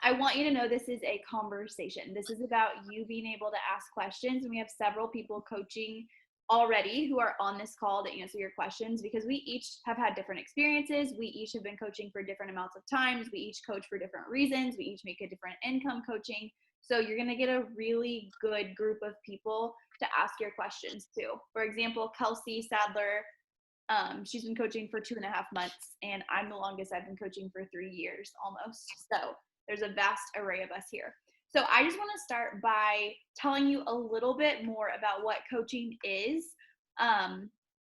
I want you to know this is a conversation. This is about you being able to ask questions. And we have several people coaching already who are on this call to answer your questions because we each have had different experiences. We each have been coaching for different amounts of times. We each coach for different reasons. We each make a different income coaching. So you're going to get a really good group of people to ask your questions to. For example, Kelsey Sadler, she's been coaching for 2.5 months, and I'm the longest. I've been coaching for 3 years almost. So there's a vast array of us here. So I just want to start by telling you a little bit more about what coaching is,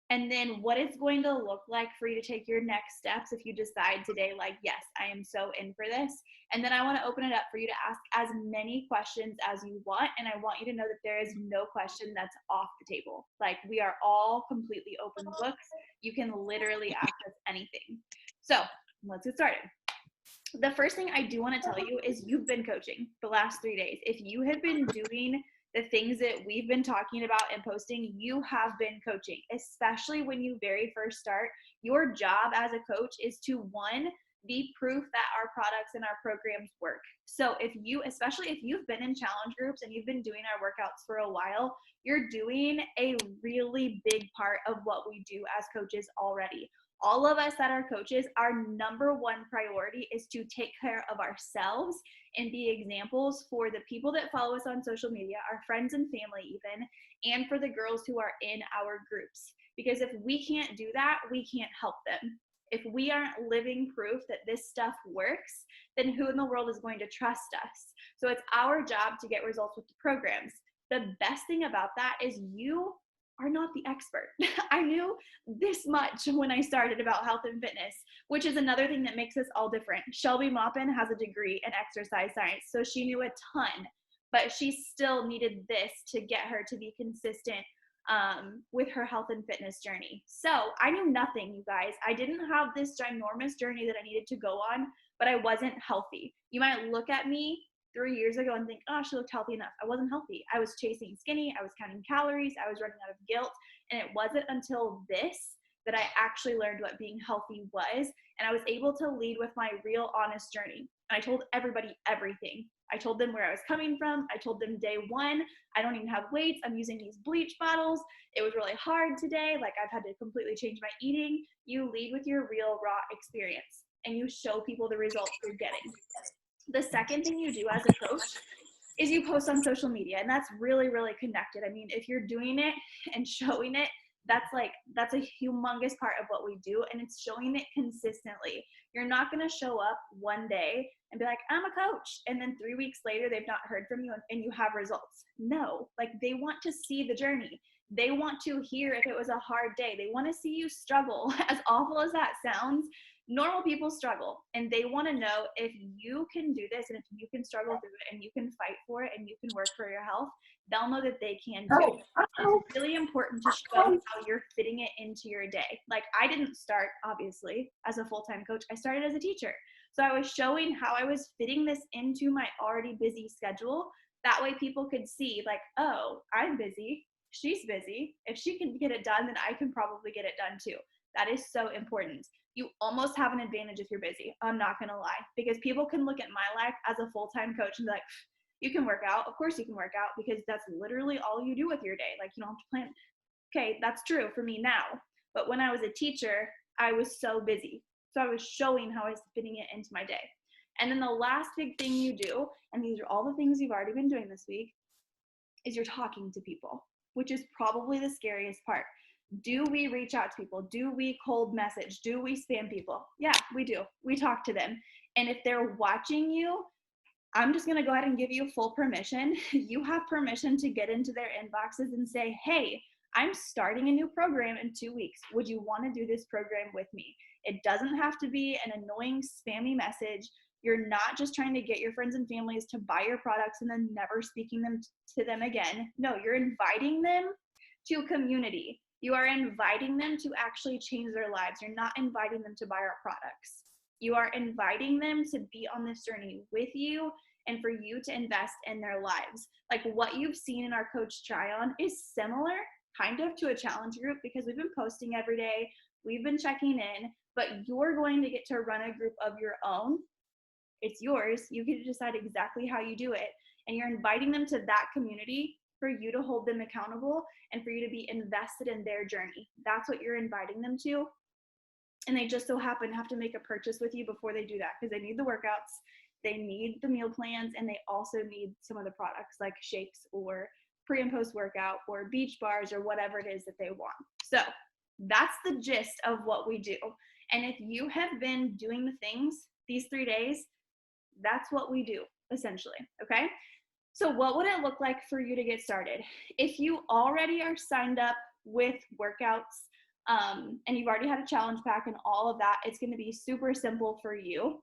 and then what it's going to look like for you to take your next steps if you decide today, like, yes, I am so in for this. And then I want to open it up for you to ask as many questions as you want. And I want you to know that there is no question that's off the table. Like, we are all completely open books. You can literally ask us anything. So let's get started. The first thing I do want to tell you is you've been coaching the last 3 days. If you have been doing the things that we've been talking about and posting, you have been coaching, especially when you very first start. Your job as a coach is to, one, be proof that our products and our programs work. So especially if you've been in challenge groups and you've been doing our workouts for a while, you're doing a really big part of what we do as coaches already. All of us that are coaches, our number one priority is to take care of ourselves and be examples for the people that follow us on social media, our friends and family even, and for the girls who are in our groups. Because if we can't do that, we can't help them. If we aren't living proof that this stuff works, then who in the world is going to trust us? So it's our job to get results with the programs. The best thing about that is you are not the expert. I knew this much when I started about health and fitness, which is another thing that makes us all different. Shelby Maupin has a degree in exercise science, so she knew a ton, but she still needed this to get her to be consistent with her health and fitness journey. So I knew nothing, you guys. I didn't have this ginormous journey that I needed to go on, but I wasn't healthy. You might look at me 3 years ago and think, oh, she looked healthy enough. I wasn't healthy. I was chasing skinny. I was counting calories. I was running out of guilt. And it wasn't until this that I actually learned what being healthy was. And I was able to lead with my real honest journey. And I told everybody everything. I told them where I was coming from. I told them day one, I don't even have weights. I'm using these bleach bottles. It was really hard today. Like, I've had to completely change my eating. You lead with your real raw experience and you show people the results you're getting. The second thing you do as a coach is you post on social media, and that's really, really connected. I mean, if you're doing it and showing it, that's a humongous part of what we do, and it's showing it consistently. You're not going to show up one day and be like, I'm a coach, and then 3 weeks later they've not heard from you and you have results. No, like, they want to see the journey. They want to hear if it was a hard day. They want to see you struggle. As awful as that sounds, normal people struggle, and they want to know if you can do this, and if you can struggle through it and you can fight for it and you can work for your health, they'll know that they can too. It's really important to show how you're fitting it into your day. Like, I didn't start obviously as a full-time coach. I started as a teacher. So I was showing how I was fitting this into my already busy schedule. That way people could see, like, oh, I'm busy, she's busy. If she can get it done, then I can probably get it done too. That is so important. You almost have an advantage if you're busy. I'm not going to lie, because people can look at my life as a full-time coach and be like, you can work out. Of course you can work out, because that's literally all you do with your day. Like, you don't have to plan. Okay, that's true for me now. But when I was a teacher, I was so busy. So I was showing how I was fitting it into my day. And then the last big thing you do, and these are all the things you've already been doing this week, is you're talking to people, which is probably the scariest part. Do we reach out to people? Do we cold message? Do we spam people? Yeah, we do. We talk to them. And if they're watching you, I'm just going to go ahead and give you full permission. You have permission to get into their inboxes and say, hey, I'm starting a new program in 2 weeks. Would you want to do this program with me? It doesn't have to be an annoying, spammy message. You're not just trying to get your friends and families to buy your products and then never speaking to them again. No, you're inviting them to community. You are inviting them to actually change their lives. You're not inviting them to buy our products. You are inviting them to be on this journey with you and for you to invest in their lives. Like, what you've seen in our Coach Try-On is similar kind of to a challenge group, because we've been posting every day. We've been checking in, but you're going to get to run a group of your own. It's yours. You get to decide exactly how you do it. And you're inviting them to that community for you to hold them accountable and for you to be invested in their journey. That's what you're inviting them to. And they just so happen to have to make a purchase with you before they do that, because they need the workouts, they need the meal plans, and they also need some of the products like shakes or pre and post workout or beach bars or whatever it is that they want. So that's the gist of what we do. And if you have been doing the things these 3 days, that's what we do essentially. Okay. So what would it look like for you to get started? If you already are signed up with workouts, and you've already had a challenge pack and all of that, it's going to be super simple for you.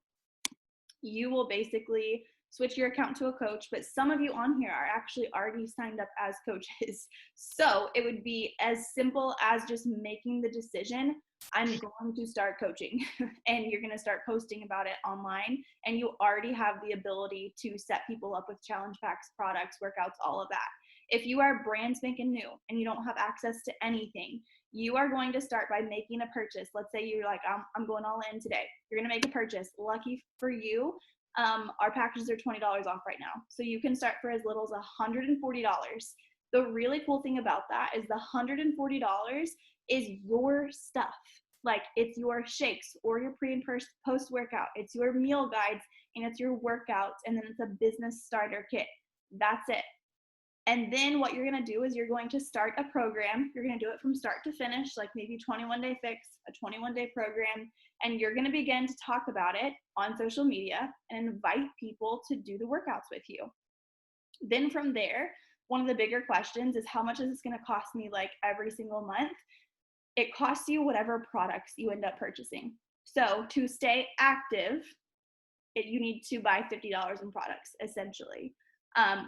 You will basically switch your account to a coach, but some of you on here are actually already signed up as coaches. So it would be as simple as just making the decision, I'm going to start coaching, and you're going to start posting about it online, and you already have the ability to set people up with challenge packs, products, workouts, all of that. If you are brand spanking new and you don't have access to anything, you are going to start by making a purchase. Let's say you're like, I'm going all in today. You're going to make a purchase. Lucky for you, our packages are $20 off right now. So you can start for as little as $140. The really cool thing about that is the $140 is your stuff. Like, it's your shakes or your pre and post workout. It's your meal guides, and it's your workouts, and then it's a business starter kit. That's it. And then what you're going to do is you're going to start a program. You're going to do it from start to finish, like maybe 21-day fix, a 21-day program. And you're going to begin to talk about it on social media and invite people to do the workouts with you. Then from there, one of the bigger questions is, how much is this going to cost me like every single month? It costs you whatever products you end up purchasing. So to stay active, you need to buy $50 in products, essentially.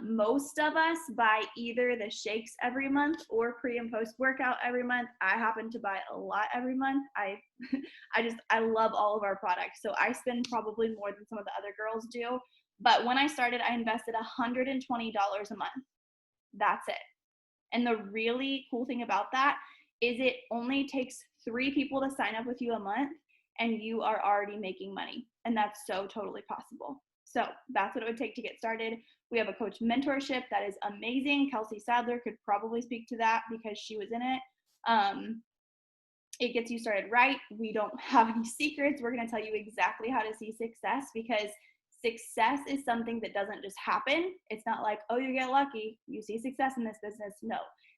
Most of us buy either the shakes every month or pre and post workout every month. I happen to buy a lot every month. I love all of our products. So I spend probably more than some of the other girls do. But when I started, I invested $120 a month. That's it. And the really cool thing about that is it only takes 3 people to sign up with you a month, and you are already making money. And that's so totally possible. So that's what it would take to get started. We have a coach mentorship that is amazing. Kelsey Sadler could probably speak to that because she was in it. It gets you started right. We don't have any secrets. We're going to tell you exactly how to see success, because success is something that doesn't just happen. It's not like, oh, you get lucky, you see success in this business. No,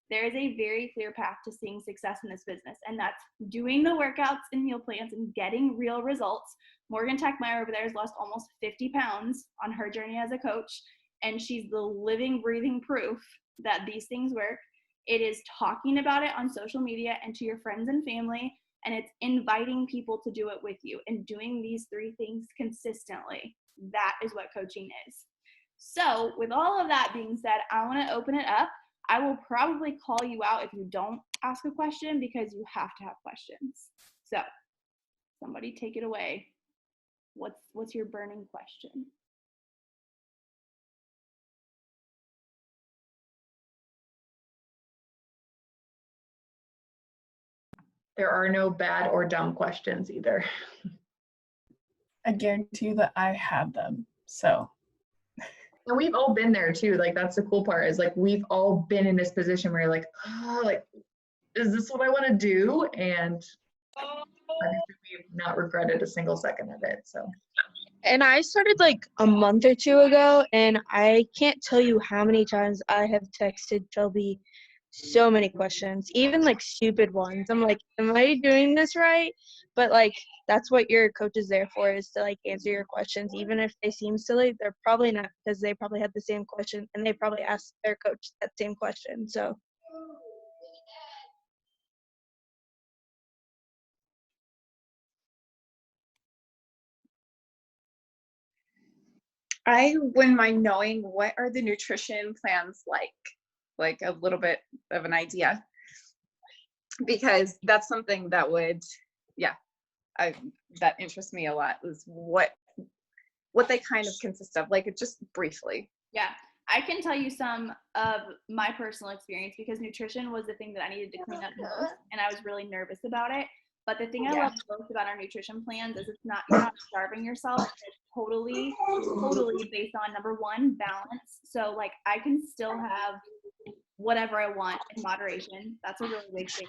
there is a very clear path to seeing success in this business, and that's doing the workouts and meal plans and getting real results. Morgan Techmeyer over there has lost almost 50 pounds on her journey as a coach, and she's the living, breathing proof that these things work. It is talking about it on social media and to your friends and family, and it's inviting people to do it with you and doing these 3 things consistently. That is what coaching is. So with all of that being said, I want to open it up. I will probably call you out if you don't ask a question, because you have to have questions. So somebody take it away. What's your burning question? There are no bad or dumb questions either. I guarantee you that I have them. So. And we've all been there too. Like, that's the cool part, is like, we've all been in this position where you're like, oh, like, is this what I want to do? And we've not regretted a single second of it. So. And I started like a month or 2 ago, and I can't tell you how many times I have texted Shelby so many questions, even like stupid ones. I'm like, am I doing this right? But like, that's what your coach is there for, is to like answer your questions. Even if they seem silly, they're probably not, because they probably had the same question and they probably asked their coach that same question. So. I wouldn't mind knowing, what are the nutrition plans like a little bit of an idea, because that's something that would, that interests me a lot, is what they kind of consist of, like, just briefly. Yeah, I can tell you some of my personal experience, because nutrition was the thing that I needed to clean up most, and I was really nervous about it. But the thing I Yeah. love most about our nutrition plans is you're not starving yourself. It's totally based on, number one, balance. So like I can still have whatever I want in moderation. That's a really big thing.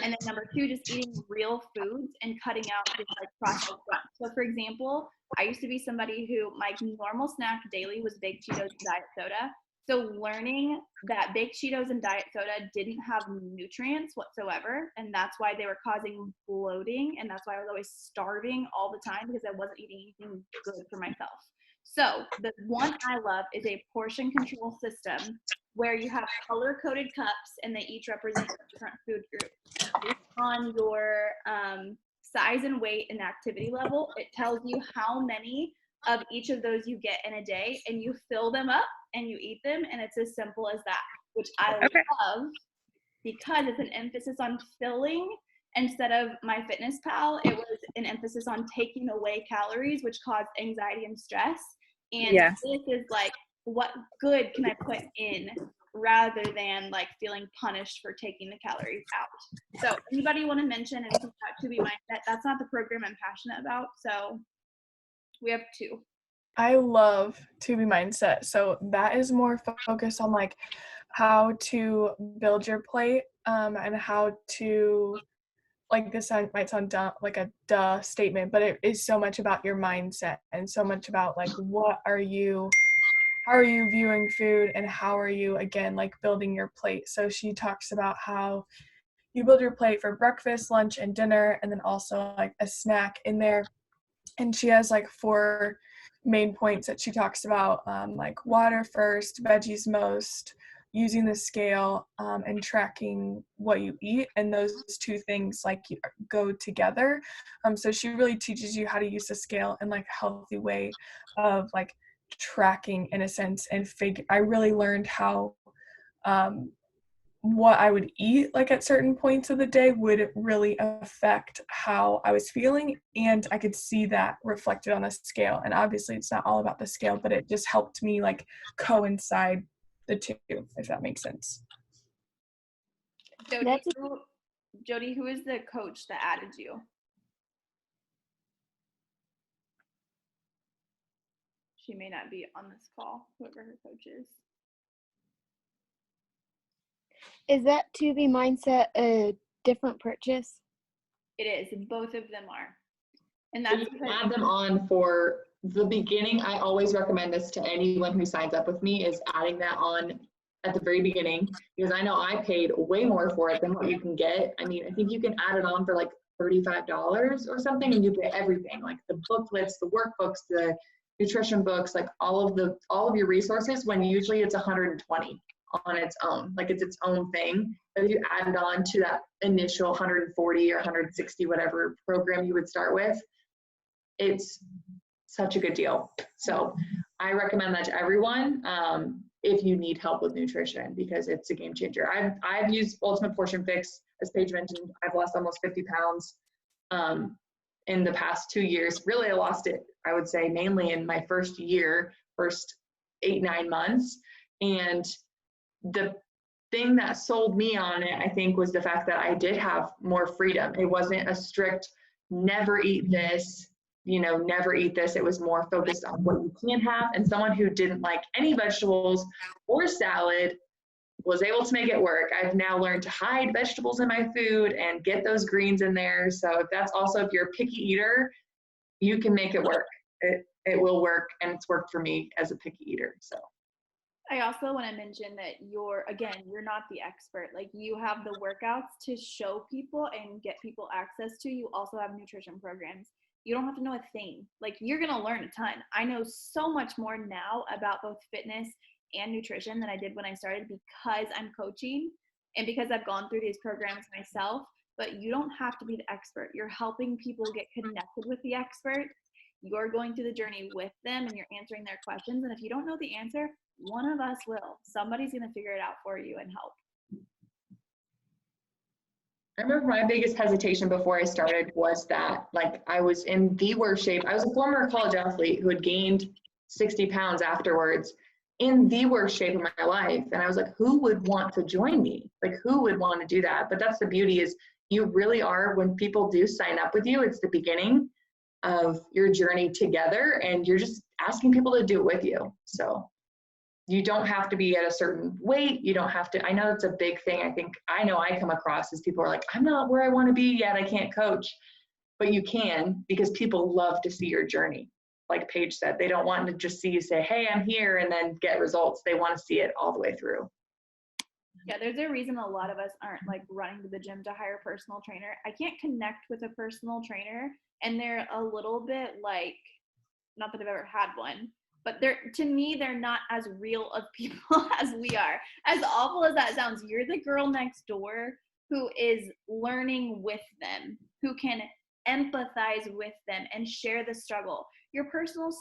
And then number two, just eating real foods and cutting out just like processed junk. So for example, I used to be somebody who my normal snack daily was baked Cheetos and diet soda. So learning that baked Cheetos and diet soda didn't have nutrients whatsoever, and that's why they were causing bloating, and that's why I was always starving all the time because I wasn't eating anything good for myself. So the one I love is a portion control system where you have color-coded cups and they each represent a different food group. Based on your size and weight and activity level, it tells you how many of each of those you get in a day, and you fill them up and you eat them, and it's as simple as that, which I love because it's an emphasis on filling instead of MyFitnessPal. It was an emphasis on taking away calories, which caused anxiety and stress. And this is like, what good can I put in rather than like feeling punished for taking the calories out. So anybody want to mention anything about To Be Mindset? That's not the program I'm passionate about. So we have two. I love To Be Mindset. So that is more focused on like how to build your plate and how to, like, this might sound dumb, like a duh statement, but it is so much about your mindset and so much about like how are you viewing food and how are you, again, like building your plate. So she talks about how you build your plate for breakfast, lunch, and dinner, and then also like a snack in there. And she has like 4 main points that she talks about, like water first, veggies most, using the scale, and tracking what you eat. And those 2 things like go together. So she really teaches you how to use the scale in like a healthy way of like tracking, in a sense, and I really learned how what I would eat like at certain points of the day would really affect how I was feeling, and I could see that reflected on a scale. And obviously it's not all about the scale, but it just helped me like coincide the 2, if that makes sense. Jody, who is the coach that added you? She may not be on this call, whoever her coach is. Is that To Be Mindset a different purchase? It is. Both of them are. And So that's you can because add them on for the beginning. I always recommend this to anyone who signs up with me, is adding that on at the very beginning, because I know I paid way more for it than what you can get. I mean, I think you can add it on for like $35 or something, and you get everything, like the booklets, the workbooks, the nutrition books, like all of your resources, when usually it's $120 on its own, like it's its own thing. But if you add it on to that initial 140 or 160, whatever program you would start with, it's such a good deal. So I recommend that to everyone if you need help with nutrition, because it's a game changer. I've used Ultimate Portion Fix, as Paige mentioned. I've lost almost 50 pounds in the past 2 years. Really, I lost it, I would say, mainly in my first 8-9 months. And the thing that sold me on it, I think, was the fact that I did have more freedom. It wasn't a strict, never eat this, never eat this. It was more focused on what you can have. And someone who didn't like any vegetables or salad was able to make it work. I've now learned to hide vegetables in my food and get those greens in there. So if you're a picky eater, you can make it work. It will work, and it's worked for me as a picky eater. So I also want to mention that you're not the expert. Like, you have the workouts to show people and get people access to. You also have nutrition programs. You don't have to know a thing. Like, you're going to learn a ton. I know so much more now about both fitness and nutrition than I did when I started, because I'm coaching and because I've gone through these programs myself. But you don't have to be the expert. You're helping people get connected with the expert. You're going through the journey with them, and you're answering their questions. And if you don't know the answer, one of us will. Somebody's going to figure it out for you and help. I remember my biggest hesitation before I started was that, like, I was in the worst shape. I was a former college athlete who had gained 60 pounds afterwards, in the worst shape of my life. And I was like, who would want to join me? Like, who would want to do that? But that's the beauty, is you really are, when people do sign up with you, it's the beginning of your journey together, and you're just asking people to do it with you. So you don't have to be at a certain weight. You don't have to, I know it's a big thing. I know I come across as people are like, I'm not where I want to be yet. I can't coach, but you can, because people love to see your journey. Like Paige said, they don't want to just see you say, hey, I'm here, and then get results. They want to see it all the way through. Yeah, there's a reason a lot of us aren't like running to the gym to hire a personal trainer. I can't connect with a personal trainer, and they're a little bit like, not that I've ever had one, but to me, they're not as real of people as we are. As awful as that sounds, you're the girl next door who is learning with them, who can empathize with them and share the struggle. Your personal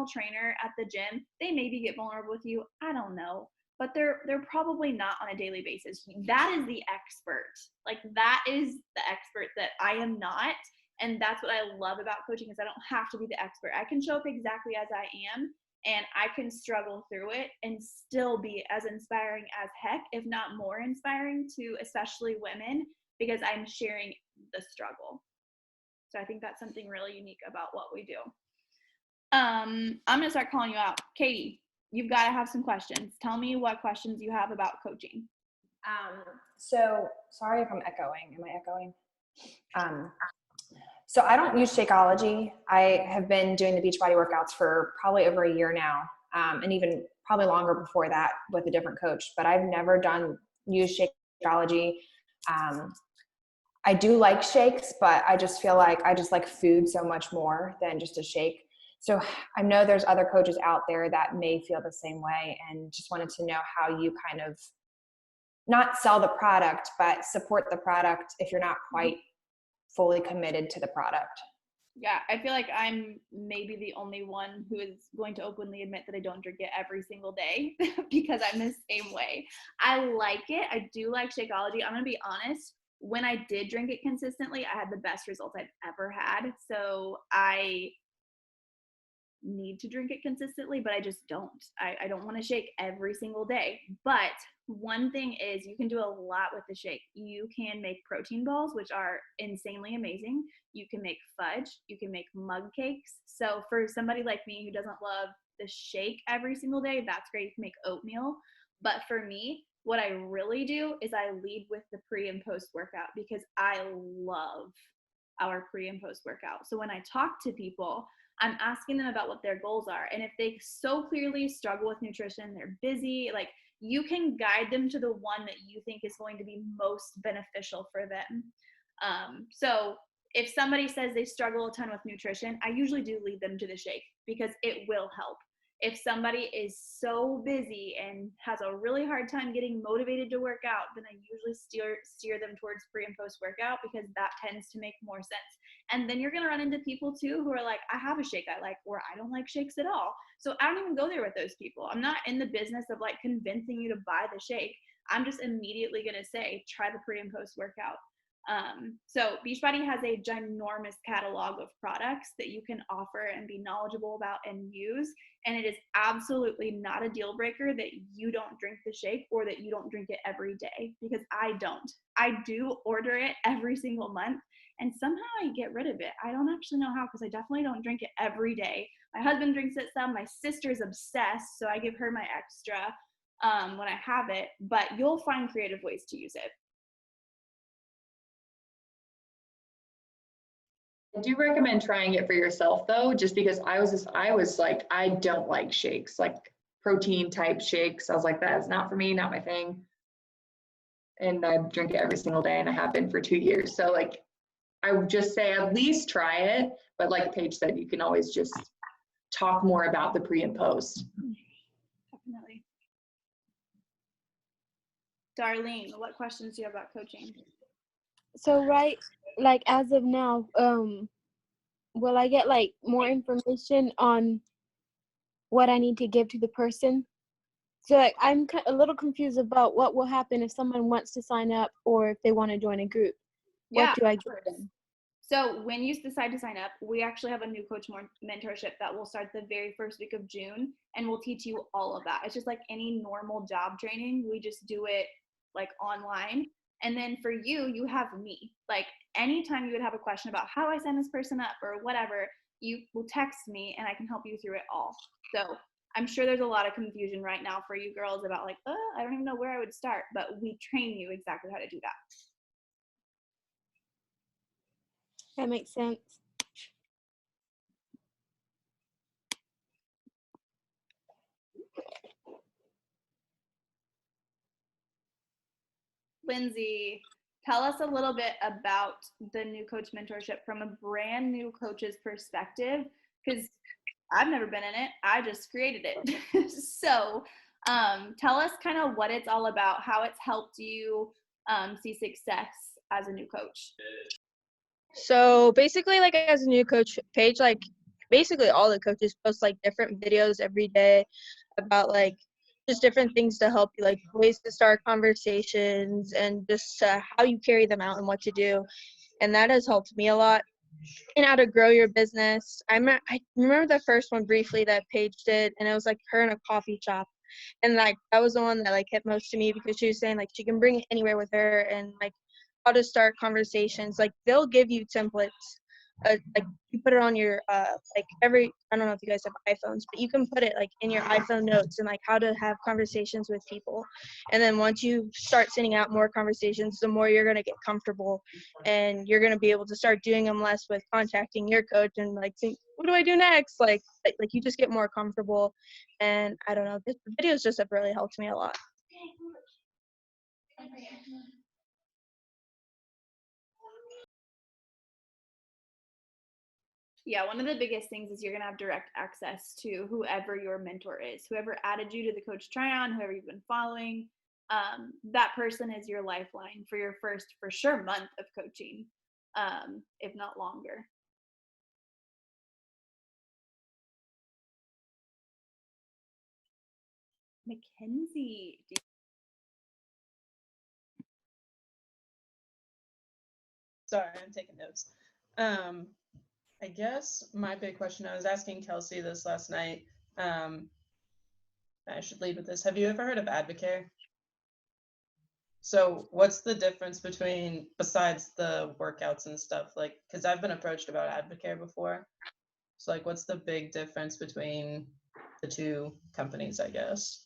trainer at the gym, they maybe get vulnerable with you. I don't know. But they're probably not on a daily basis. That is the expert. Like, that is the expert that I am not. And that's what I love about coaching, is I don't have to be the expert. I can show up exactly as I am, and I can struggle through it and still be as inspiring as heck, if not more inspiring to especially women, because I'm sharing the struggle. So I think that's something really unique about what we do. I'm going to start calling you out. Katie, you've got to have some questions. Tell me what questions you have about coaching. So sorry if I'm echoing. Am I echoing? So I don't use Shakeology. I have been doing the Beachbody workouts for probably over a year now, and even probably longer before that with a different coach. But I've never used Shakeology. I do like shakes, but I just feel like I just like food so much more than just a shake. So I know there's other coaches out there that may feel the same way, and just wanted to know how you kind of not sell the product, but support the product if you're not quite fully committed to the product. Yeah, I feel like I'm maybe the only one who is going to openly admit that I don't drink it every single day because I'm the same way. I like it. I do like Shakeology. I'm going to be honest. When I did drink it consistently, I had the best results I've ever had. So I need to drink it consistently, but I just don't. I don't want to shake every single day. But one thing is, you can do a lot with the shake. You can make protein balls, which are insanely amazing. You can make fudge. You can make mug cakes. So for somebody like me who doesn't love the shake every single day, that's great. You can make oatmeal. But for me, what I really do is I lead with the pre and post workout, because I love our pre and post workout. So when I talk to people, I'm asking them about what their goals are. And if they so clearly struggle with nutrition, they're busy, like, you can guide them to the one that you think is going to be most beneficial for them. So if somebody says they struggle a ton with nutrition, I usually do lead them to the shake, because it will help. If somebody is so busy and has a really hard time getting motivated to work out, then I usually steer them towards pre and post workout, because that tends to make more sense. And then you're going to run into people too who are like, I have a shake I like, or I don't like shakes at all. So I don't even go there with those people. I'm not in the business of like convincing you to buy the shake. I'm just immediately going to say, try the pre and post workout. So Beachbody has a ginormous catalog of products that you can offer and be knowledgeable about and use. And it is absolutely not a deal breaker that you don't drink the shake or that you don't drink it every day, because I don't. I do order it every single month, and somehow I get rid of it. I don't actually know how, because I definitely don't drink it every day. My husband drinks it some. My sister's obsessed, so I give her my extra when I have it. But you'll find creative ways to use it. I do recommend trying it for yourself though, just because I was like, I don't like shakes, like protein type shakes. I was like, that is not for me, not my thing. And I drink it every single day, and I have been for 2 years. So like, I would just say at least try it. But like Paige said, you can always just talk more about the pre and post. Definitely. Darlene, what questions do you have about coaching? So like as of now, will I get like more information on what I need to give to the person? So like I'm a little confused about what will happen if someone wants to sign up, or if they want to join a group. Yeah, What do I give them? So when you decide to sign up, we actually have a new coach mentorship that will start the very first week of June, and we'll teach you all of that. It's just like any normal job training. We just do it like online. And then for you, you have me. Like anytime you would have a question about how I sign this person up or whatever, you will text me and I can help you through it all. So I'm sure there's a lot of confusion right now for you girls about like, I don't even know where I would start, but we train you exactly how to do that. That makes sense. Lindsay, tell us a little bit about the new coach mentorship from a brand new coach's perspective, because I've never been in it. I just created it. So tell us kind of what it's all about, how it's helped you see success as a new coach. So basically, like as a new coach page, like basically all the coaches post like different videos every day about like just different things to help you, like ways to start conversations and just how you carry them out and what to do. And that has helped me a lot and how to grow your business. I remember the first one briefly that Paige did, and it was like her in a coffee shop. And like that was the one that like hit most to me because she was saying like she can bring it anywhere with her and like how to start conversations. Like they'll give you templates. Like you put it on your like I don't know if you guys have iPhones, but you can put it like in your iPhone notes and like how to have conversations with people. And then once you start sending out more conversations, the more you're going to get comfortable and you're going to be able to start doing them less with contacting your coach and like think, what do I do next? Like you just get more comfortable. And I don't know, the videos just have really helped me a lot. Yeah, one of the biggest things is you're going to have direct access to whoever your mentor is, whoever added you to the Coach Tryon, whoever you've been following. That person is your lifeline for your first, for sure, month of coaching, if not longer. Mackenzie. Sorry, I'm taking notes. I guess my big question, I was asking Kelsey this last night. I should lead with this. Have you ever heard of Advocare? So what's the difference between, besides the workouts and stuff, like, because I've been approached about Advocare before. So like, what's the big difference between the two companies, I guess?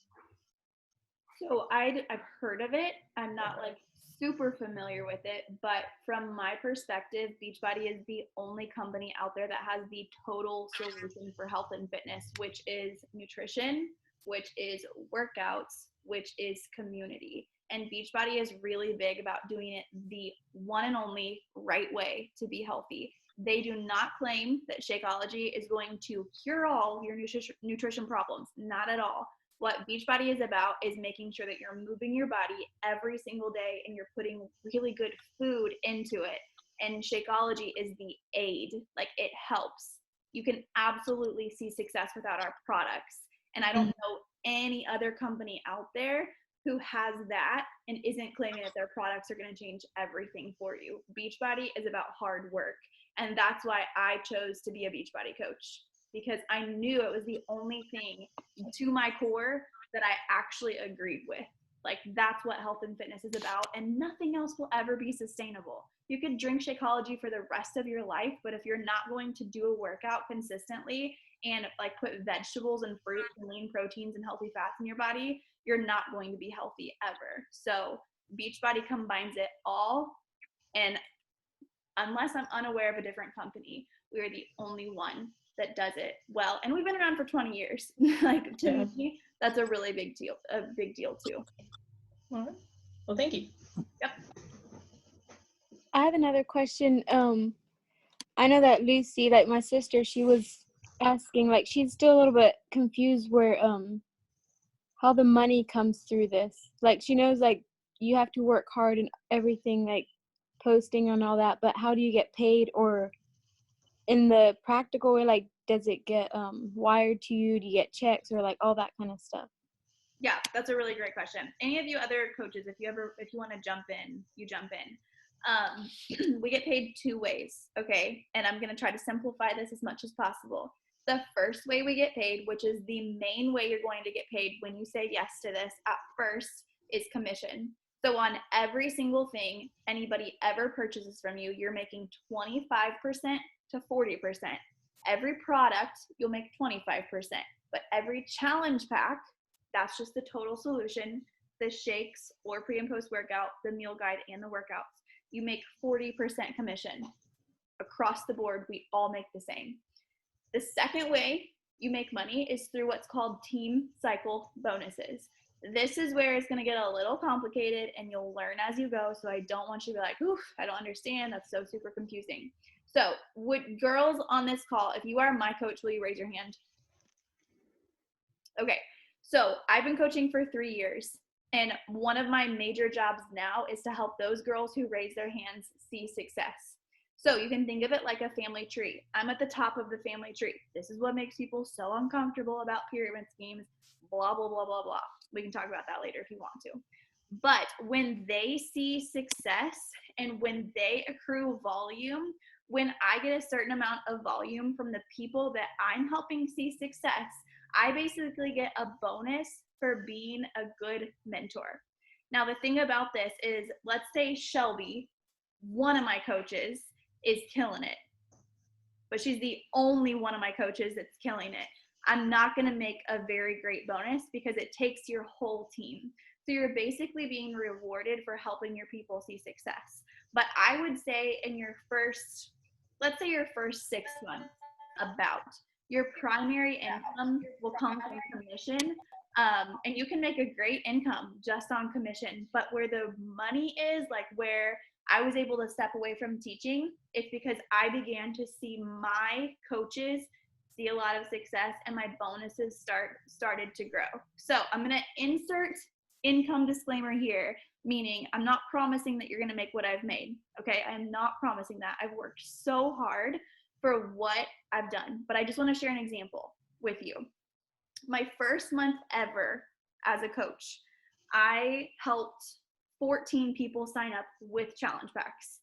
So I've heard of it. I'm not like super familiar with it, but from my perspective, Beachbody is the only company out there that has the total solution for health and fitness, which is nutrition, which is workouts, which is community. And Beachbody is really big about doing it the one and only right way to be healthy. They do not claim that Shakeology is going to cure all your nutrition problems, not at all. What Beachbody is about is making sure that you're moving your body every single day and you're putting really good food into it. And Shakeology is the aid, like it helps. You can absolutely see success without our products. And I don't know any other company out there who has that and isn't claiming that their products are going to change everything for you. Beachbody is about hard work. And that's why I chose to be a Beachbody coach, because I knew it was the only thing to my core that I actually agreed with. Like that's what health and fitness is about, and nothing else will ever be sustainable. You could drink Shakeology for the rest of your life, but if you're not going to do a workout consistently and like put vegetables and fruit and lean proteins and healthy fats in your body, you're not going to be healthy ever. So Beachbody combines it all, and unless I'm unaware of a different company, we are the only one that does it well. And we've been around for 20 years. Like to me, that's a really big deal too. All right. Well, thank you. Yep. I have another question. I know that Lucy, like my sister, she was asking, like she's still a little bit confused where how the money comes through this. Like she knows like you have to work hard and everything, like posting and all that, but how do you get paid? Or in the practical way, like does it get wired to you? Do you get checks or like all that kind of stuff? Yeah, that's a really great question. Any of you other coaches, if you want to jump in, you jump in. We get paid two ways, okay? And I'm going to try to simplify this as much as possible. The first way we get paid, which is the main way you're going to get paid when you say yes to this at first, is commission. So on every single thing anybody ever purchases from you, you're making 25% to 40%. Every product, you'll make 25%. But every challenge pack, that's just the total solution, the shakes or pre and post workout, the meal guide, and the workouts, you make 40% commission. Across the board, we all make the same. The second way you make money is through what's called team cycle bonuses. This is where it's going to get a little complicated and you'll learn as you go. So I don't want you to be like, oof, I don't understand. That's so super confusing. So would girls on this call, if you are my coach, will you raise your hand? Okay. So I've been coaching for 3 years. And one of my major jobs now is to help those girls who raise their hands see success. So you can think of it like a family tree. I'm at the top of the family tree. This is what makes people so uncomfortable about pyramid schemes, blah, blah, blah, blah, blah. We can talk about that later if you want to. But when they see success and when they accrue volume, when I get a certain amount of volume from the people that I'm helping see success, I basically get a bonus for being a good mentor. Now, the thing about this is, let's say Shelby, one of my coaches, is killing it, but she's the only one of my coaches that's killing it. I'm not going to make a very great bonus because it takes your whole team. So you're basically being rewarded for helping your people see success. But I would say in your first, let's say your first 6 months, about your primary income will come from commission. And you can make a great income just on commission, but where the money is, like where I was able to step away from teaching, it's because I began to see my coaches see a lot of success and my bonuses started to grow. So I'm going to insert income disclaimer here, meaning I'm not promising that you're going to make what I've made. Okay. I'm not promising that. I've worked so hard for what I've done, but I just want to share an example with you. My first month ever as a coach, I helped 14 people sign up with challenge packs.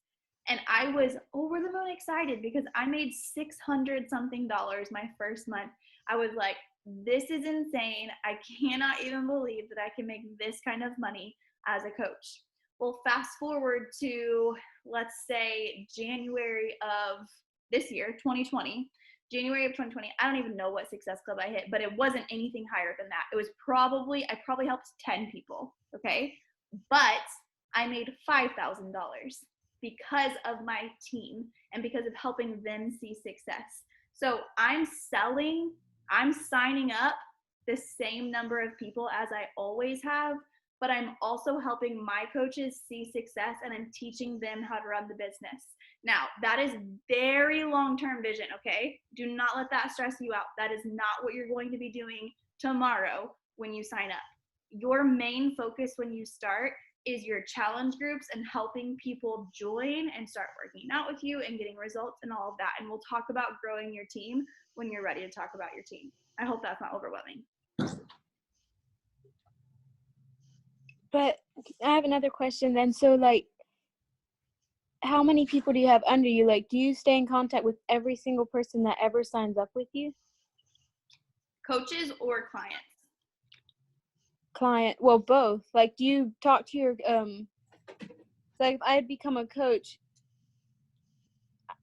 And I was over the moon excited because I made $600 something my first month. I was like, this is insane. I cannot even believe that I can make this kind of money as a coach. Well, fast forward to, let's say, January of this year, 2020. January of 2020, I don't even know what Success Club I hit, but it wasn't anything higher than that. It was I probably helped 10 people, okay? But I made $5,000 because of my team and because of helping them see success. So I'm signing up the same number of people as I always have, but I'm also helping my coaches see success and I'm teaching them how to run the business. Now, that is very long-term vision, okay? Do not let that stress you out. That is not what you're going to be doing tomorrow when you sign up. Your main focus when you start is your challenge groups and helping people join and start working out with you and getting results and all of that. And we'll talk about growing your team when you're ready to talk about your team. I hope that's not overwhelming. But I have another question then. So, like, how many people do you have under you? Like, do you stay in contact with every single person that ever signs up with you? Coaches or clients? Client, well, both. Like, do you talk to your, like, if I had become a coach,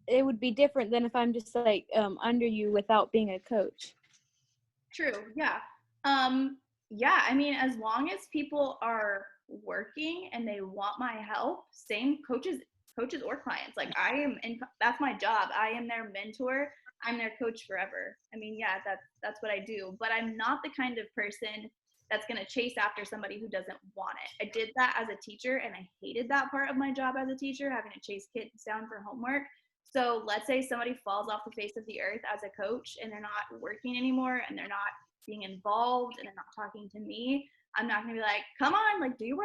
it would be different than if I'm just, like, under you without being a coach. True, yeah. Yeah, I mean, as long as people are working and they want my help, same coaches or clients, like that's my job. I am their mentor. I'm their coach forever. I mean, yeah, that's what I do, but I'm not the kind of person that's going to chase after somebody who doesn't want it. I did that as a teacher and I hated that part of my job as a teacher, having to chase kids down for homework. So let's say somebody falls off the face of the earth as a coach and they're not working anymore and they're not being involved and they're not talking to me. I'm not gonna be like, come on, like, do your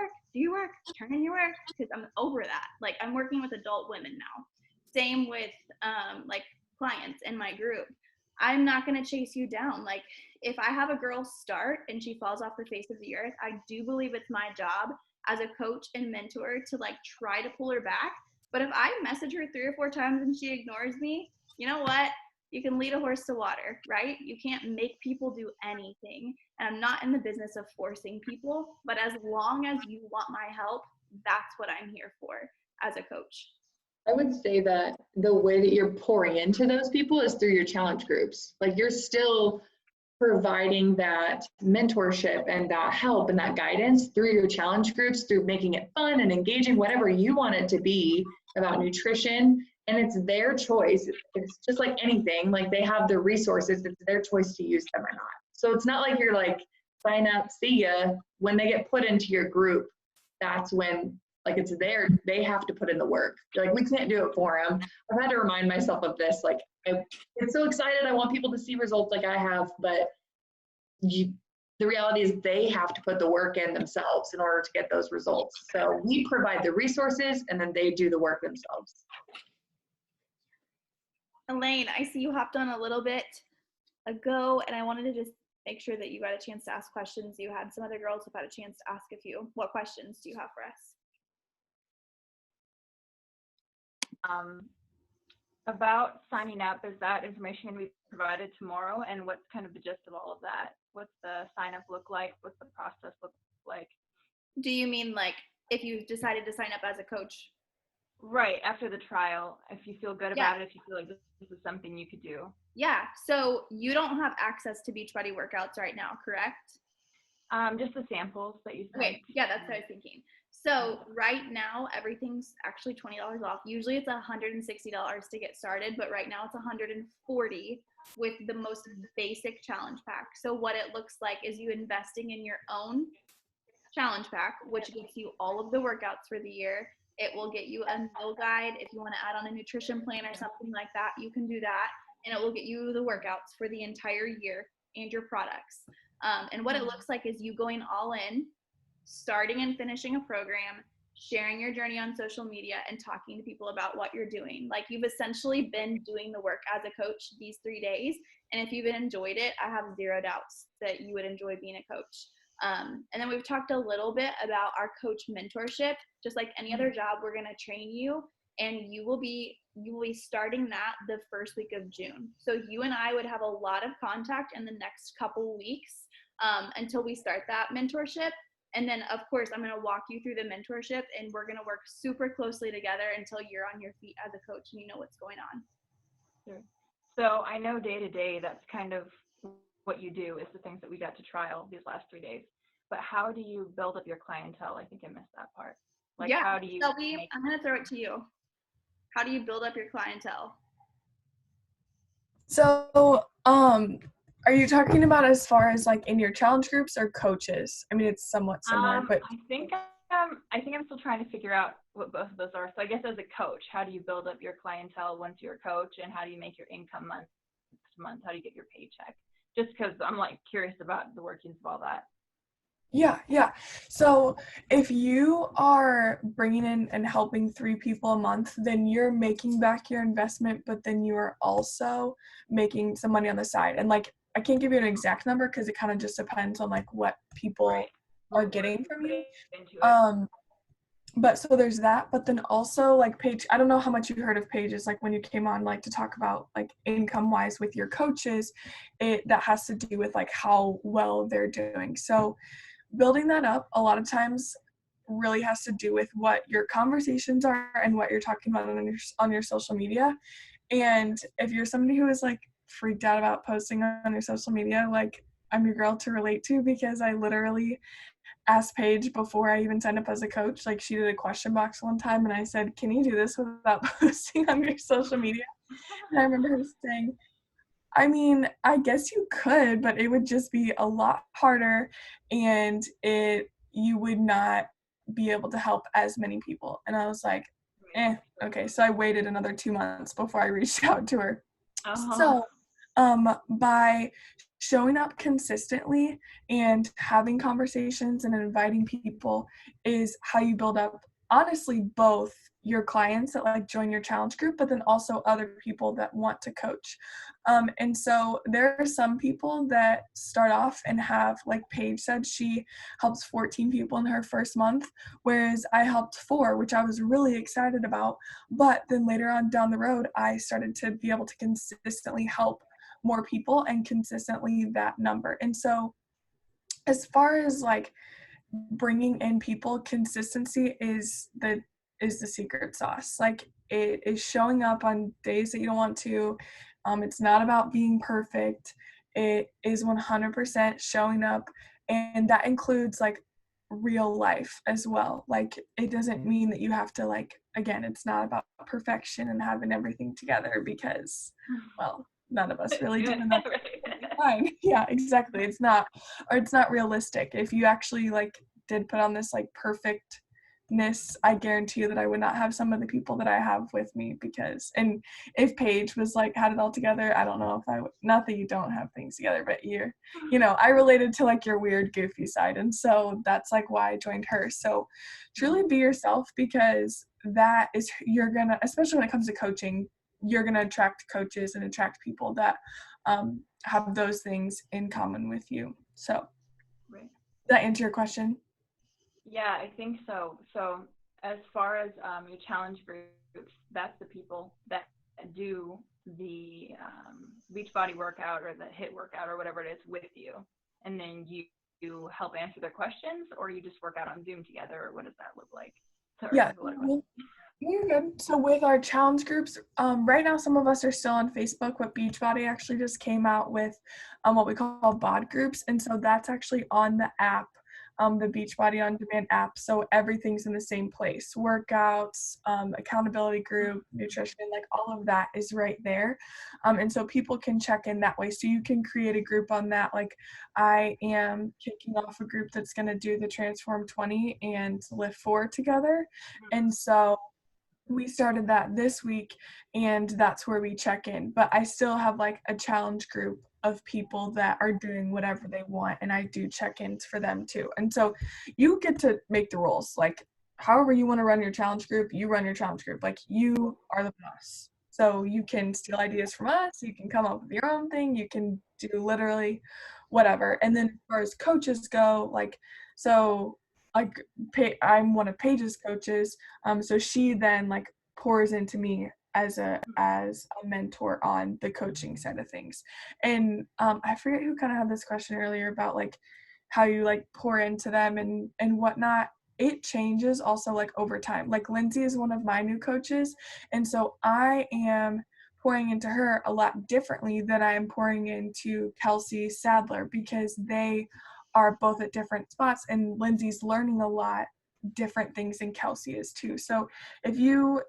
work, turn in your work, because I'm over that. Like, I'm working with adult women now. Same with like clients in my group. I'm not gonna chase you down. Like, if I have a girl start and she falls off the face of the earth, I do believe it's my job as a coach and mentor to like try to pull her back. But if I message her 3 or 4 times and she ignores me, you know what? You can lead a horse to water, right? You can't make people do anything. And I'm not in the business of forcing people, but as long as you want my help, that's what I'm here for as a coach. I would say that the way that you're pouring into those people is through your challenge groups. Like you're still providing that mentorship and that help and that guidance through your challenge groups, through making it fun and engaging, whatever you want it to be about nutrition. And it's their choice. It's just like anything, like they have the resources, it's their choice to use them or not. So it's not like you're like, sign up, see ya. When they get put into your group, that's when like it's there, they have to put in the work. Like we can't do it for them. I've had to remind myself of this. Like I get so excited, I want people to see results like I have, but the reality is they have to put the work in themselves in order to get those results. So we provide the resources and then they do the work themselves. Elaine, I see you hopped on a little bit ago, and I wanted to just make sure that you got a chance to ask questions. You had some other girls who've had a chance to ask a few. What questions do you have for us? About signing up, is that information going to be provided tomorrow? And what's kind of the gist of all of that? What's the sign up look like? What's the process look like? Do you mean like if you decided to sign up as a coach? Right, after the trial, if you feel good about it, if you feel like this is something you could do. Yeah, so you don't have access to Beachbody workouts right now, correct? Just the samples that you sent. Okay, yeah, that's what I was thinking. So right now, everything's actually $20 off. Usually it's $160 to get started, but right now it's $140 with the most basic challenge pack. So what it looks like is you investing in your own challenge pack, which gets you all of the workouts for the year. It will get you a meal guide. If you want to add on a nutrition plan or something like that, you can do that. And it will get you the workouts for the entire year and your products. And what it looks like is you going all in, starting and finishing a program, sharing your journey on social media, and talking to people about what you're doing. Like you've essentially been doing the work as a coach these 3 days. And if you've enjoyed it, I have zero doubts that you would enjoy being a coach. And then we've talked a little bit about our coach mentorship. Just like any other job, we're going to train you, and you will be starting that the first week of June. So you and I would have a lot of contact in the next couple weeks until we start that mentorship. And then of course, I'm going to walk you through the mentorship, and we're going to work super closely together until you're on your feet as a coach and you know what's going on. Sure. So I know day to day, that's kind of what you do, is the things that we got to trial these last 3 days. But how do you build up your clientele? I think I missed that part. Like, yeah, how do you Shelby, I'm going to throw it to you. How do you build up your clientele? So, are you talking about as far as like in your challenge groups or coaches? I mean, it's somewhat similar, but I think I'm still trying to figure out what both of those are. So I guess as a coach, how do you build up your clientele once you're a coach, and how do you make your income month to month? How do you get your paycheck? Just because I'm like curious about the workings of all that. Yeah. So if you are bringing in and helping 3 people a month, then you're making back your investment, but then you are also making some money on the side. And like, I can't give you an exact number because it kind of just depends on like what people are getting from you. But so there's that, but then also like Paige, I don't know how much you heard of Paige's, like when you came on, like to talk about like income wise with your coaches, that has to do with like how well they're doing. So building that up a lot of times really has to do with what your conversations are and what you're talking about on your social media. And if you're somebody who is like freaked out about posting on your social media, like I'm your girl to relate to, because I literally asked Paige before I even signed up as a coach. Like she did a question box one time and I said, can you do this without posting on your social media? And I remember her saying, I mean, I guess you could, but it would just be a lot harder, and you would not be able to help as many people. And I was like, okay. So I waited another 2 months before I reached out to her. So by showing up consistently and having conversations and inviting people is how you build up, honestly, both your clients that like join your challenge group, but then also other people that want to coach. And so there are some people that start off and have, like Paige said, she helps 14 people in her first month, whereas I helped 4, which I was really excited about. But then later on down the road, I started to be able to consistently help more people and consistently that number. And so as far as like bringing in people, consistency is the secret sauce. Like, it is showing up on days that you don't want to. It's not about being perfect. It is 100% showing up, and that includes like real life as well. Like, it doesn't mean that you have to, like, again, it's not about perfection and having everything together, because, well, none of us really do, and that's fine. Yeah, exactly. It's not realistic. If you actually like did put on this like perfectness, I guarantee you that I would not have some of the people that I have with me, because, and if Paige was like had it all together, I don't know if I would, not that you don't have things together, but I related to like your weird goofy side, and so that's like why I joined her. So truly be yourself, because that is, you're gonna, especially when it comes to coaching, you're gonna attract coaches and attract people that have those things in common with you. So Right. does that answer your question? Yeah, I think so. So as far as your challenge groups, that's the people that do the Beachbody workout or the HIIT workout or whatever it is with you, and then you help answer their questions, or you just work out on Zoom together, or what does that look like? Sorry, Yeah. that's a lot of questions. You're good. So with our challenge groups, right now some of us are still on Facebook, but Beachbody actually just came out with what we call bod groups, and so that's actually on the app, the Beachbody On Demand app. So everything's in the same place: workouts, accountability group, nutrition, like all of that is right there, and so people can check in that way. So you can create a group on that. Like, I am kicking off a group that's going to do the Transform 20 and Lift 4 together, and so we started that this week, and that's where we check in. But I still have like a challenge group of people that are doing whatever they want, and I do check-ins for them too. And so you get to make the rules. Like, however you want to run your challenge group, you run your challenge group. Like, you are the boss. So you can steal ideas from us, you can come up with your own thing, you can do literally whatever. And then as far as coaches go, like, so like I'm one of Paige's coaches, so she then like pours into me as a mentor on the coaching side of things. And I forget who kind of had this question earlier about like how you like pour into them and whatnot. It changes also like over time. Like, Lindsay is one of my new coaches, and so I am pouring into her a lot differently than I am pouring into Kelsey Sadler, because they are both at different spots, and Lindsay's learning a lot different things than Kelsey is too. So if you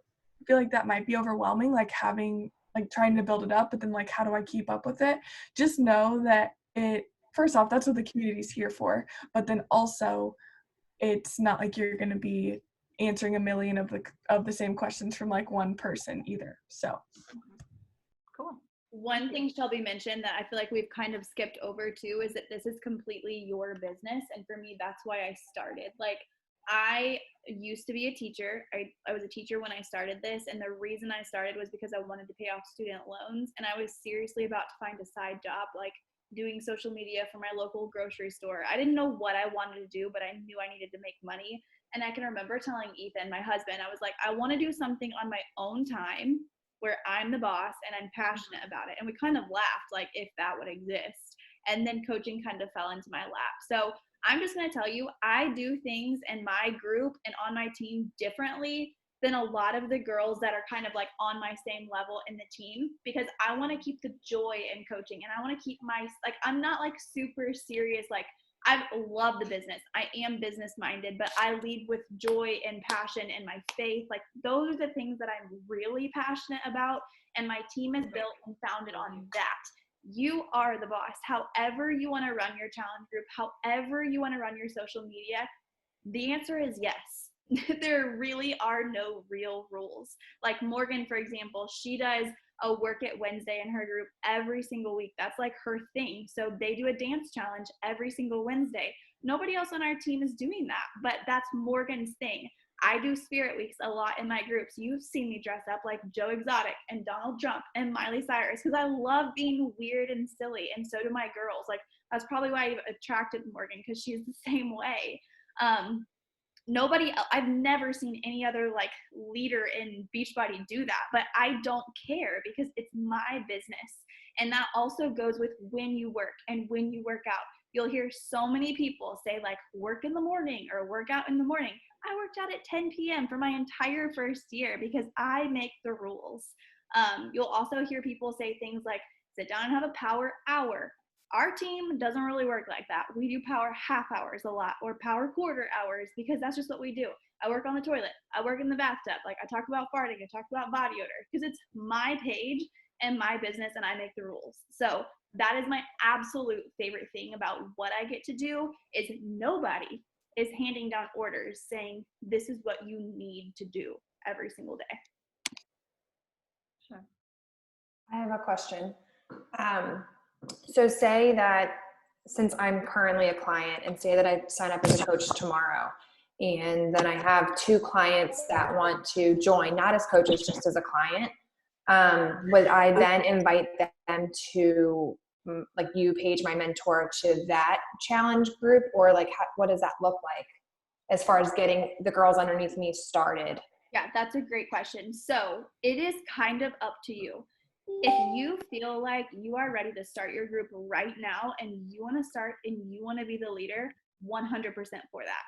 feel like that might be overwhelming, like having like trying to build it up, but then like how do I keep up with it, just know that it, first off, that's what the community is here for, but then also it's not like you're going to be answering a million of the same questions from like one person either. So Cool. One thing Shelby mentioned that I feel like we've kind of skipped over too is that this is completely your business. And for me, that's why I started. Like, I used to be a teacher. I was a teacher when I started this. And the reason I started was because I wanted to pay off student loans. And I was seriously about to find a side job, like doing social media for my local grocery store. I didn't know what I wanted to do, but I knew I needed to make money. And I can remember telling Ethan, my husband, I was like, I want to do something on my own time where I'm the boss and I'm passionate about it. And we kind of laughed, like, if that would exist. And then coaching kind of fell into my lap. So I'm just going to tell you, I do things in my group and on my team differently than a lot of the girls that are kind of like on my same level in the team, because I want to keep the joy in coaching, and I want to keep my, like, I'm not like super serious, like, I love the business. I am business minded, but I lead with joy and passion and my faith. Like, those are the things that I'm really passionate about. And my team is built and founded on that. You are the boss. However you want to run your challenge group, however you want to run your social media, the answer is yes. There really are no real rules. Like Morgan, for example, she does a Work It Wednesday in her group every single week. That's like her thing. So they do a dance challenge every single Wednesday. Nobody else on our team is doing that, but that's Morgan's thing. I do spirit weeks a lot in my groups. You've seen me dress up like Joe Exotic and Donald Trump and Miley Cyrus because I love being weird and silly, and so do my girls. Like, that's probably why I've attracted Morgan, because she's the same way. Nobody else, I've never seen any other like leader in Beachbody do that, but I don't care because it's my business. And that also goes with when you work and when you work out. You'll hear so many people say like work in the morning or work out in the morning. I worked out at 10 p.m. for my entire first year because I make the rules. You'll also hear people say things like sit down and have a power hour. Our team doesn't really work like that. We do power half hours a lot or power quarter hours because that's just what we do. I work on the toilet. I work in the bathtub. Like I talk about farting. I talk about body odor because it's my page and my business and I make the rules. So that is my absolute favorite thing about what I get to do is nobody is handing down orders saying this is what you need to do every single day. Sure. I have a question. So say that since I'm currently a client and say that I sign up as a coach tomorrow, and then I have 2 clients that want to join, not as coaches, just as a client, would I then invite them to like you, Paige, my mentor, to that challenge group? Or like, what does that look like as far as getting the girls underneath me started? Yeah, that's a great question. So it is kind of up to you. If you feel like you are ready to start your group right now and you want to start and you want to be the leader, 100% for that.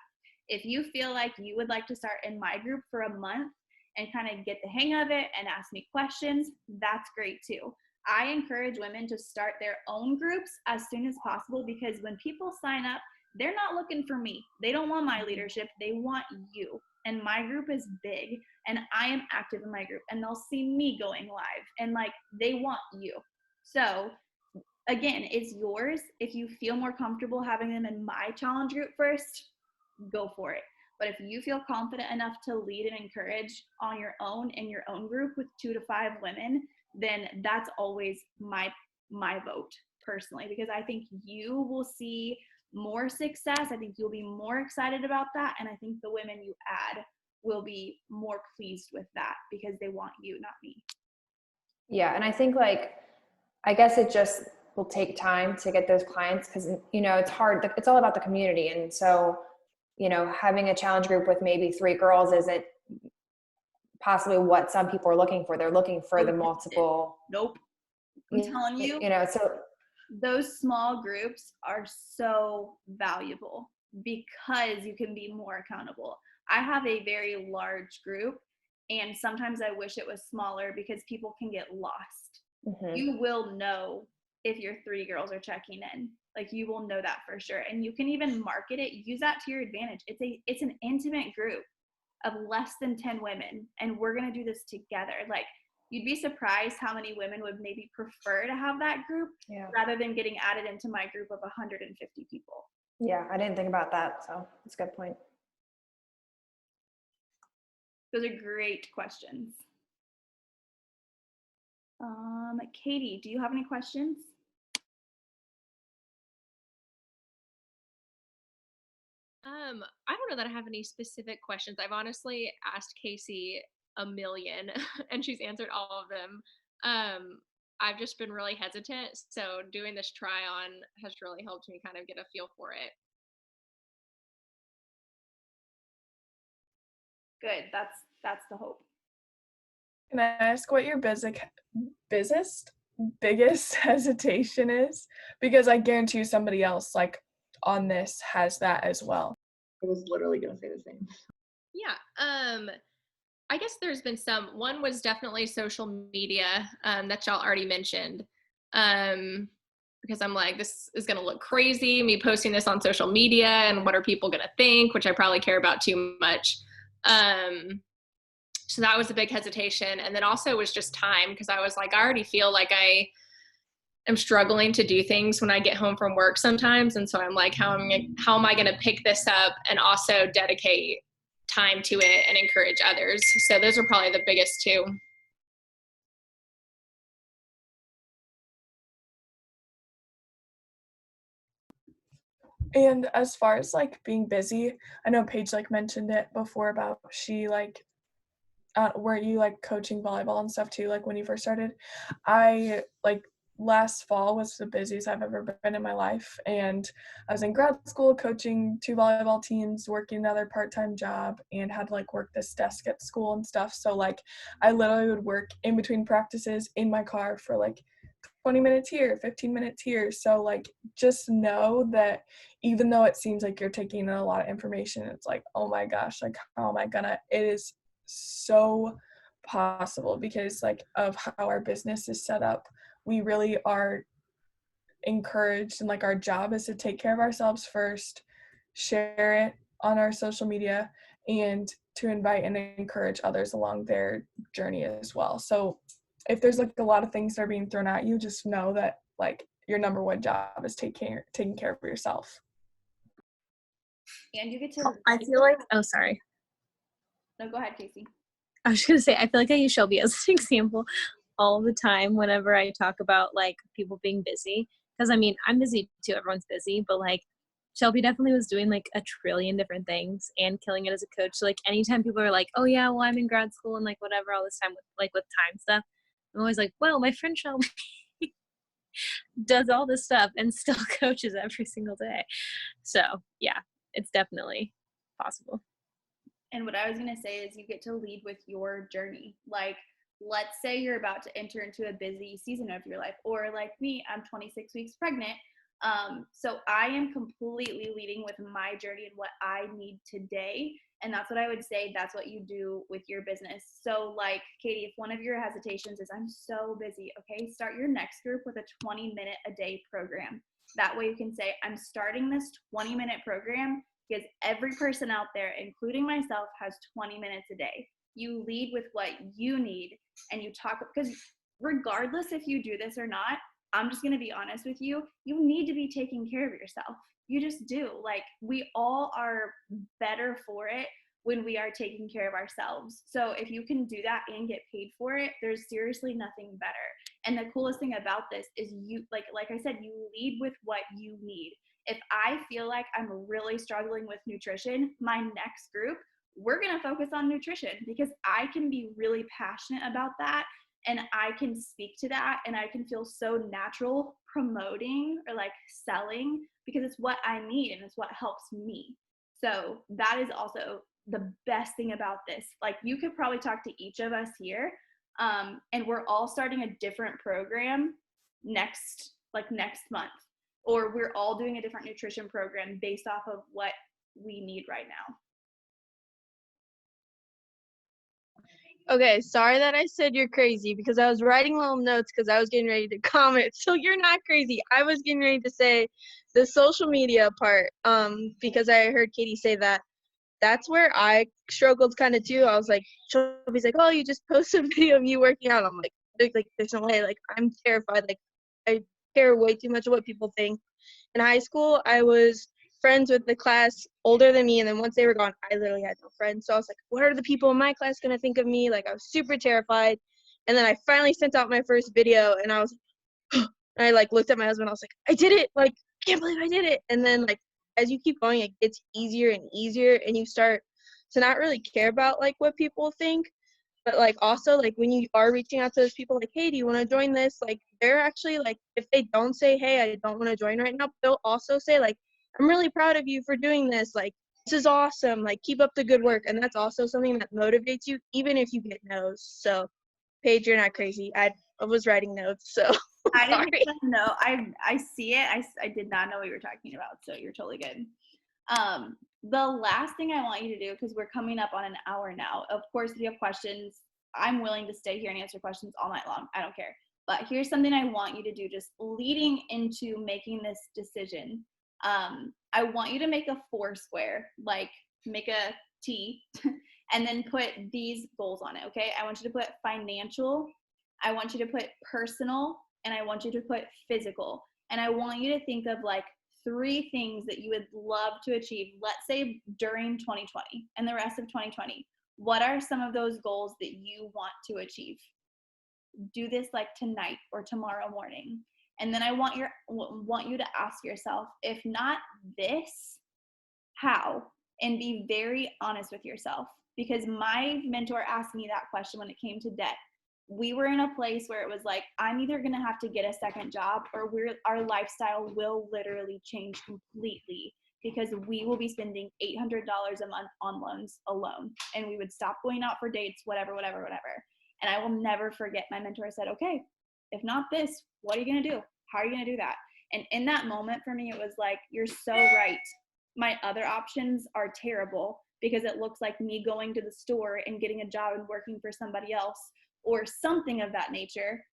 If you feel like you would like to start in my group for a month and kind of get the hang of it and ask me questions, that's great too. I encourage women to start their own groups as soon as possible because when people sign up, they're not looking for me. They don't want my leadership. They want you. And my group is big and I am active in my group and they'll see me going live and like they want you. So again, it's yours. If you feel more comfortable having them in my challenge group first, go for it. But if you feel confident enough to lead and encourage on your own in your own group with 2 to 5 women, then that's always my vote personally, because I think you will see more success. I think you'll be more excited about that. And I think the women you add will be more pleased with that because they want you, not me. Yeah. And I think like, I guess it just will take time to get those clients because, you know, it's hard. It's all about the community. And so, you know, having a challenge group with maybe 3 girls isn't possibly what some people are looking for. They're looking for the multiple. Nope. I'm telling you, you know, so those small groups are so valuable because you can be more accountable. I have a very large group and sometimes I wish it was smaller because people can get lost. Mm-hmm. You will know if your 3 girls are checking in. Like you will know that for sure. And you can even market it, use that to your advantage. It's an intimate group of less than 10 women and we're going to do this together. Like you'd be surprised how many women would maybe prefer to have that group rather than getting added into my group of 150 people. Yeah, I didn't think about that. So that's a good point. Those are great questions. Katie, do you have any questions? I don't know that I have any specific questions. I've honestly asked Casey a million and she's answered all of them. I've just been really hesitant. So doing this try on has really helped me kind of get a feel for it. Good. That's the hope. Can I ask what your biggest hesitation is? Because I guarantee you somebody else like on this has that as well. I was literally going to say the same. Yeah. I guess there's been some. One was definitely social media that y'all already mentioned. Because I'm like, this is going to look crazy, me posting this on social media, and what are people going to think, which I probably care about too much. So that was a big hesitation. And then also was just time, because I was like, I already feel like I am struggling to do things when I get home from work sometimes. And so I'm like, how am I going to pick this up and also dedicate time to it and encourage others? So those are probably the biggest 2. And as far as like being busy, I know Paige like mentioned it before about she like were you like coaching volleyball and stuff too, like when you first started? I like last fall was the busiest I've ever been in my life, and I was in grad school coaching 2 volleyball teams, working another part-time job, and had to like work this desk at school and stuff. So like I literally would work in between practices in my car for like 20 minutes here, 15 minutes here. So like just know that even though it seems like you're taking in a lot of information, it's like, oh my gosh, like how am I gonna, it is so possible because like of how our business is set up. We really are encouraged, and like our job is to take care of ourselves first, share it on our social media, and to invite and encourage others along their journey as well. So if there's like a lot of things that are being thrown at you, just know that like your number one job is taking care of yourself. And you get to I feel like, oh, sorry. No, go ahead, Casey. I was going to say, I feel like I use Shelby as an example all the time whenever I talk about like people being busy. Because I mean, I'm busy too. Everyone's busy, but like Shelby definitely was doing like a trillion different things and killing it as a coach. So like anytime people are like, oh yeah, well I'm in grad school and like whatever all this time with time stuff, I'm always like, well, my friend Shelby does all this stuff and still coaches every single day. So yeah, it's definitely possible. And what I was going to say is you get to lead with your journey. Like, let's say you're about to enter into a busy season of your life, or like me, I'm 26 weeks pregnant. So I am completely leading with my journey and what I need today. And that's what I would say. That's what you do with your business. So like Katie, if one of your hesitations is I'm so busy, okay, start your next group with a 20-minute a day program. That way you can say, I'm starting this 20-minute program because every person out there, including myself, has 20 minutes a day. You lead with what you need and you talk, because regardless if you do this or not, I'm just going to be honest with you, you need to be taking care of yourself. You just do. Like, we all are better for it when we are taking care of ourselves. So if you can do that and get paid for it, there's seriously nothing better. And the coolest thing about this is you, like I said, you lead with what you need. If I feel like I'm really struggling with nutrition, my next group, we're going to focus on nutrition because I can be really passionate about that. And I can speak to that and I can feel so natural promoting or like selling because it's what I need and it's what helps me. So that is also the best thing about this. Like, you could probably talk to each of us here, and we're all starting a different program next month, or we're all doing a different nutrition program based off of what we need right now. Okay, sorry that I said you're crazy because I was writing little notes because I was getting ready to comment. So you're not crazy. I was getting ready to say the social media part, because I heard Katie say that. That's where I struggled kind of too. I was like, Shelby's like, oh, you just post a video of you working out. I'm like, there's no way. Like, I'm terrified. Like, I care way too much of what people think. In high school, I was friends with the class older than me, and then once they were gone, I literally had no friends. So I was like, what are the people in my class gonna think of me? Like, I was super terrified. And then I finally sent out my first video, and I was and I like looked at my husband. I was like, I did it. Like, I can't believe I did it. And then like as you keep going, it gets easier and easier, and you start to not really care about like what people think. But like also like when you are reaching out to those people like, hey, do you want to join this? Like, they're actually like, if they don't say, hey, I don't want to join right now, they'll also say like, I'm really proud of you for doing this. Like, this is awesome. Like, keep up the good work. And that's also something that motivates you, even if you get no's. So, Paige, you're not crazy. I was writing notes, so I sorry. didn't know. I see it. I did not know what you were talking about. So you're totally good. The last thing I want you to do, because we're coming up on an hour now. Of course, if you have questions, I'm willing to stay here and answer questions all night long. I don't care. But here's something I want you to do, just leading into making this decision. I want you to make a 4 square, like make a T, and then put these goals on it, okay? I want you to put financial, I want you to put personal, and I want you to put physical. And I want you to think of like 3 things that you would love to achieve, let's say during 2020 and the rest of 2020. What are some of those goals that you want to achieve? Do this like tonight or tomorrow morning. And then I want you to ask yourself, if not this, how? And be very honest with yourself. Because my mentor asked me that question when it came to debt. We were in a place where it was like, I'm either going to have to get a second job or our lifestyle will literally change completely because we will be spending $800 a month on loans alone. And we would stop going out for dates, whatever. And I will never forget, my mentor said, okay, If not this, what are you going to do? How are you going to do that? And in that moment for me, it was like, you're so right. My other options are terrible because it looks like me going to the store and getting a job and working for somebody else or something of that nature,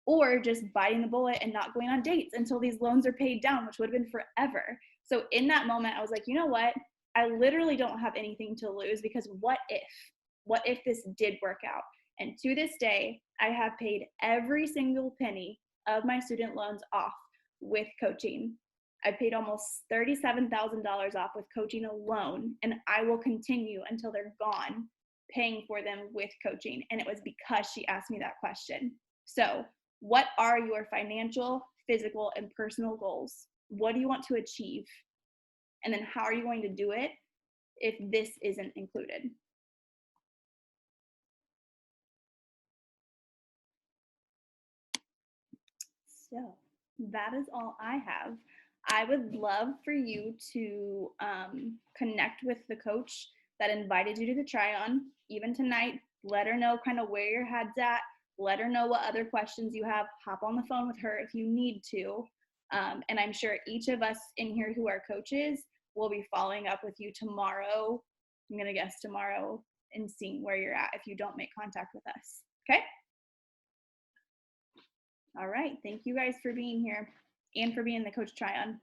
or just biting the bullet and not going on dates until these loans are paid down, which would have been forever. So in that moment, I was like, you know what? I literally don't have anything to lose because what if this did work out? And to this day, I have paid every single penny of my student loans off with coaching. I paid almost $37,000 off with coaching alone, and I will continue until they're gone paying for them with coaching. And it was because she asked me that question. So what are your financial, physical, and personal goals? What do you want to achieve? And then how are you going to do it if this isn't included? So that is all I have. I would love for you to connect with the coach that invited you to the try-on, even tonight. Let her know kind of where your head's at. Let her know what other questions you have. Hop on the phone with her if you need to. And I'm sure each of us in here who are coaches will be following up with you tomorrow. I'm going to guess tomorrow and seeing where you're at if you don't make contact with us. Okay? All right. Thank you guys for being here and for being the Coach Try-On.